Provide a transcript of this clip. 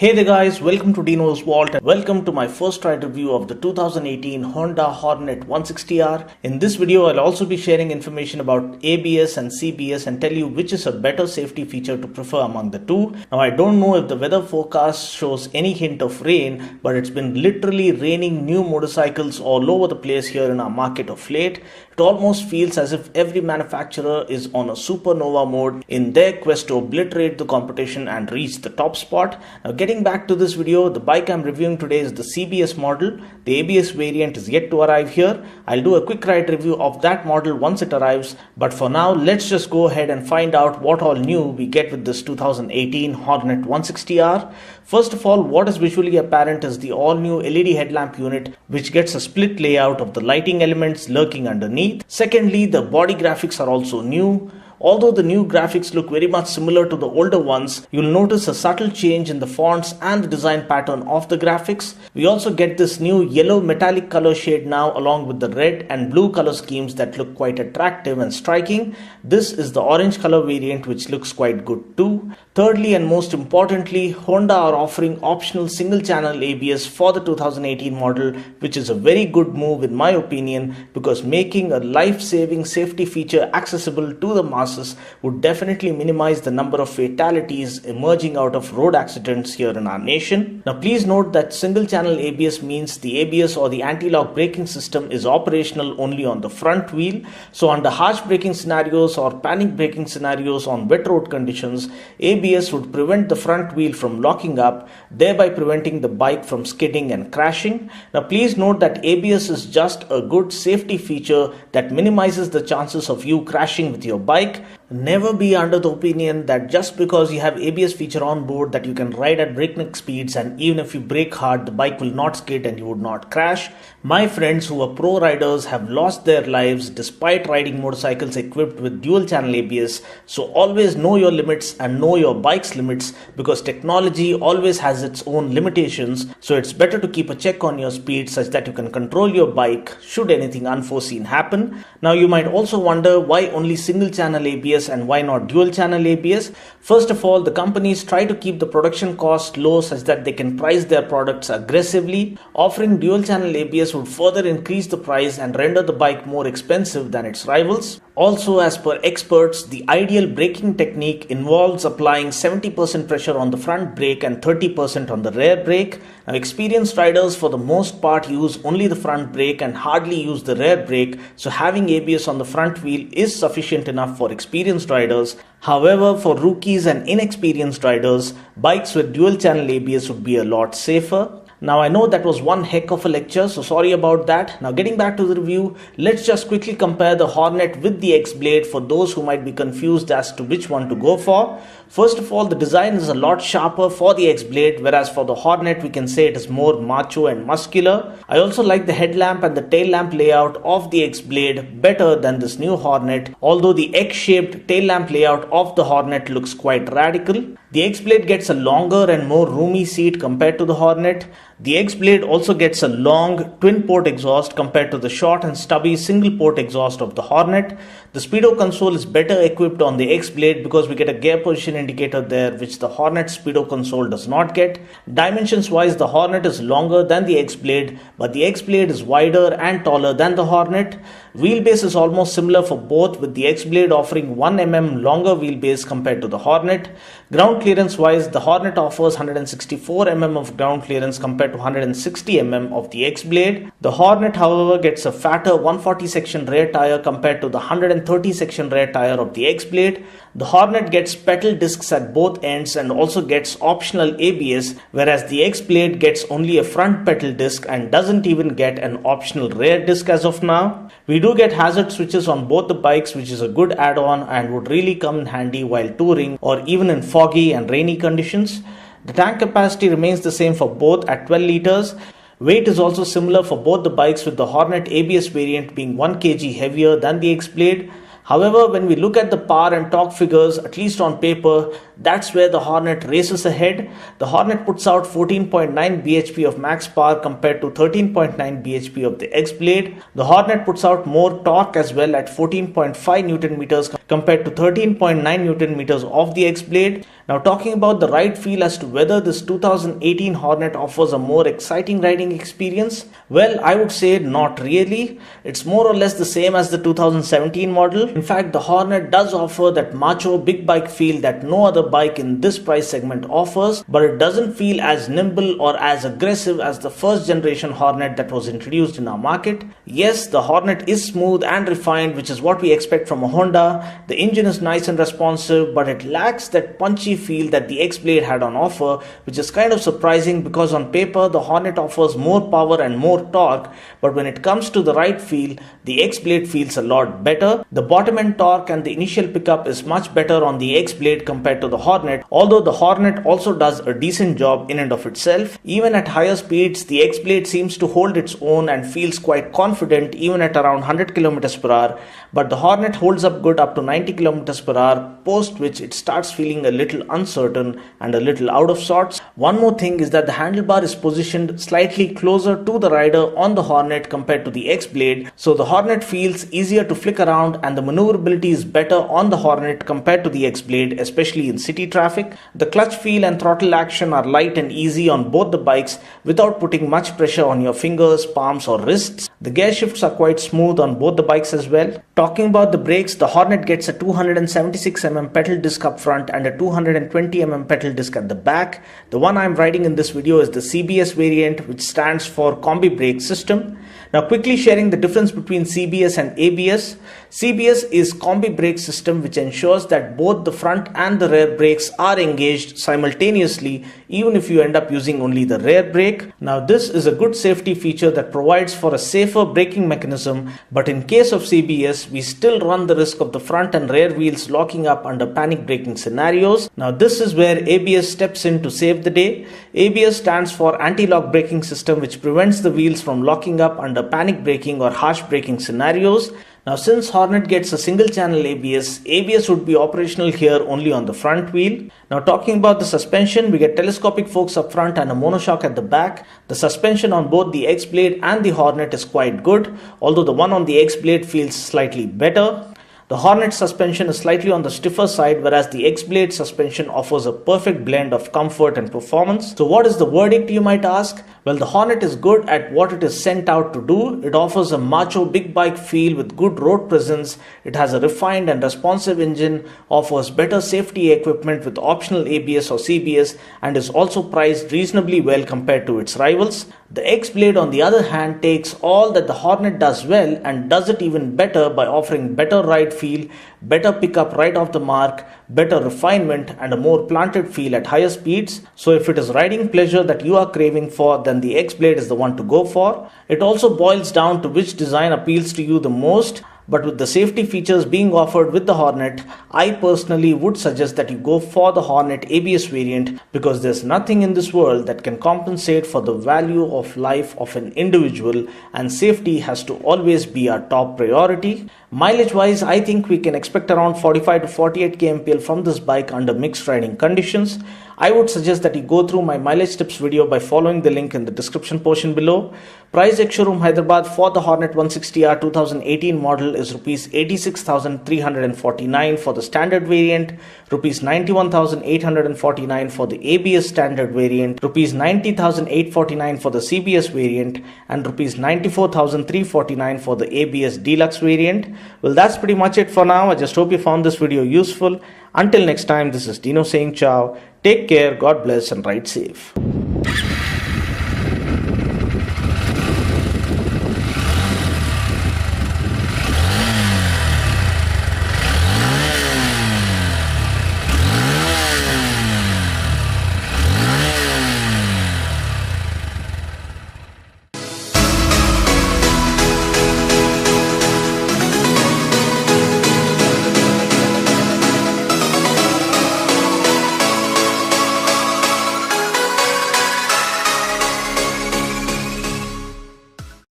Hey there guys, welcome to Dino's Vault and welcome to my first ride review of the 2018 Honda Hornet 160R. In this video, I'll also be sharing information about ABS and CBS and tell you which is a better safety feature to prefer among the two. Now, I don't know if the weather forecast shows any hint of rain, but it's been literally raining new motorcycles all over the place here in our market of late. It almost feels as if every manufacturer is on a supernova mode in their quest to obliterate the competition and reach the top spot. Now, getting back to this video, the bike I'm reviewing today is the CBS model. The ABS variant is yet to arrive here. I'll do a quick ride review of that model once it arrives. But for now, let's just go ahead and find out what all new we get with this 2018 Hornet 160R. First of all, what is visually apparent is the all-new LED headlamp unit, which gets a split layout of the lighting elements lurking underneath. Secondly, the body graphics are also new. Although the new graphics look very much similar to the older ones, you'll notice a subtle change in the fonts and the design pattern of the graphics. We also get this new yellow metallic color shade now, along with the red and blue color schemes that look quite attractive and striking. This is the orange color variant, which looks quite good too. Thirdly, and most importantly, Honda are offering optional single channel ABS for the 2018 model, which is a very good move in my opinion, because making a life-saving safety feature accessible to the masses would definitely minimize the number of fatalities emerging out of road accidents here in our nation. Now, please note that single channel ABS means the ABS or the anti-lock braking system is operational only on the front wheel. So under harsh braking scenarios or panic braking scenarios on wet road conditions, ABS would prevent the front wheel from locking up, thereby preventing the bike from skidding and crashing. Now, please note that ABS is just a good safety feature that minimizes the chances of you crashing with your bike. Never be under the opinion that just because you have ABS feature on board that you can ride at breakneck speeds, and even if you brake hard, the bike will not skid and you would not crash. My friends who are pro riders have lost their lives despite riding motorcycles equipped with dual channel ABS. So always know your limits and know your bike's limits, because technology always has its own limitations. So it's better to keep a check on your speed such that you can control your bike should anything unforeseen happen. Now, you might also wonder why only single channel ABS and why not dual channel ABS. First of all, the companies try to keep the production cost low such that they can price their products aggressively. Offering dual channel ABS would further increase the price and render the bike more expensive than its rivals. Also, as per experts, the ideal braking technique involves applying 70% pressure on the front brake and 30% on the rear brake. Now, experienced riders for the most part use only the front brake and hardly use the rear brake, so having ABS on the front wheel is sufficient enough for experienced riders. However, for rookies and inexperienced riders, bikes with dual channel ABS would be a lot safer. Now, I know that was one heck of a lecture, so sorry about that. Now, getting back to the review, let's just quickly compare the Hornet with the X-Blade for those who might be confused as to which one to go for. First of all, the design is a lot sharper for the X-Blade, whereas for the Hornet, we can say it is more macho and muscular. I also like the headlamp and the tail lamp layout of the X-Blade better than this new Hornet, although the X-shaped tail lamp layout of the Hornet looks quite radical. The X-Blade gets a longer and more roomy seat compared to the Hornet. The X-Blade also gets a long twin-port exhaust compared to the short and stubby single-port exhaust of the Hornet. The Speedo console is better equipped on the X-Blade because we get a gear position indicator there, which the Hornet Speedo console does not get. Dimensions-wise, the Hornet is longer than the X-Blade, but the X-Blade is wider and taller than the Hornet. Wheelbase is almost similar for both, with the X-Blade offering 1 mm longer wheelbase compared to the Hornet. Ground clearance wise, the Hornet offers 164 mm of ground clearance compared to 160 mm of the X-Blade. The Hornet, however, gets a fatter 140 section rear tire compared to the 130 section rear tire of the X-Blade. The Hornet gets pedal discs at both ends and also gets optional ABS, whereas the X-Blade gets only a front pedal disc and doesn't even get an optional rear disc as of now. We do get hazard switches on both the bikes, which is a good add-on and would really come in handy while touring or even in foggy and rainy conditions. The tank capacity remains the same for both at 12 liters. Weight is also similar for both the bikes, with the Hornet ABS variant being 1 kg heavier than the X-Blade. However, when we look at the power and torque figures, at least on paper, that's where the Hornet races ahead. The Hornet puts out 14.9 bhp of max power compared to 13.9 bhp of the X-Blade. The Hornet puts out more torque as well at 14.5 Nm compared to 13.9 Nm of the X-Blade. Now, talking about the ride feel as to whether this 2018 Hornet offers a more exciting riding experience, well, I would say not really. It's more or less the same as the 2017 model. In fact, the Hornet does offer that macho big bike feel that no other bike in this price segment offers, but it doesn't feel as nimble or as aggressive as the first generation Hornet that was introduced in our market. Yes, the Hornet is smooth and refined, which is what we expect from a Honda. The engine is nice and responsive, but it lacks that punchy feel that the X-Blade had on offer, which is kind of surprising because on paper the Hornet offers more power and more torque, but when it comes to the ride feel, the X-Blade feels a lot better. The bottom end torque and the initial pickup is much better on the X-Blade compared to the Hornet, although the Hornet also does a decent job in and of itself. Even at higher speeds, the X-Blade seems to hold its own and feels quite confident even at around 100 km per hour, but the Hornet holds up good up to 90 km per hour, post which it starts feeling a little uncertain and a little out of sorts. One more thing is that the handlebar is positioned slightly closer to the rider on the Hornet compared to the X-Blade, so the Hornet feels easier to flick around and the maneuverability is better on the Hornet compared to the X-Blade, especially in city traffic. The clutch feel and throttle action are light and easy on both the bikes without putting much pressure on your fingers, palms or wrists. The gear shifts are quite smooth on both the bikes as well. Talking about the brakes, the Hornet gets a 276mm pedal disc up front and a 220mm pedal disc at the back. The one I'm riding in this video is the CBS variant, which stands for Combi Brake System. Now, quickly sharing the difference between CBS and ABS. CBS is Combi Brake System, which ensures that both the front and the rear brakes are engaged simultaneously, even if you end up using only the rear brake. Now, this is a good safety feature that provides for a safer braking mechanism, but in case of CBS, we still run the risk of the front and rear wheels locking up under panic braking scenarios. Now, this is where ABS steps in to save the day. ABS stands for Anti-Lock Braking System, which prevents the wheels from locking up under panic braking or harsh braking scenarios. Now, since Hornet gets a single channel ABS would be operational here only on the front wheel. Now, talking about the suspension, we get telescopic forks up front and a monoshock at the back. The suspension on both the X-Blade and the Hornet is quite good, although the one on the X-Blade feels slightly better. The Hornet suspension is slightly on the stiffer side, whereas the X-Blade suspension offers a perfect blend of comfort and performance. So what is the verdict, you might ask? Well, the Hornet is good at what it is sent out to do. It offers a macho big bike feel with good road presence. It has a refined and responsive engine, offers better safety equipment with optional ABS or CBS, and is also priced reasonably well compared to its rivals. The X-Blade, on the other hand, takes all that the Hornet does well and does it even better by offering better ride feel, better pickup right off the mark, better refinement, and a more planted feel at higher speeds. So if it is riding pleasure that you are craving for, then the X-Blade is the one to go for. It also boils down to which design appeals to you the most. But with the safety features being offered with the Hornet, I personally would suggest that you go for the Hornet ABS variant, because there's nothing in this world that can compensate for the value of life of an individual, and safety has to always be our top priority. Mileage wise, I think we can expect around 45 to 48 kmpl from this bike under mixed riding conditions. I would suggest that you go through my mileage tips video by following the link in the description portion below. Price ex-showroom Hyderabad for the Hornet 160R 2018 model is Rs 86,349 for the standard variant, Rs 91,849 for the ABS standard variant, Rs 90,849 for the CBS variant, and Rs 94,349 for the ABS Deluxe variant. Well, that's pretty much it for now. I just hope you found this video useful. Until next time, this is Dino saying ciao. Take care, God bless, and ride safe.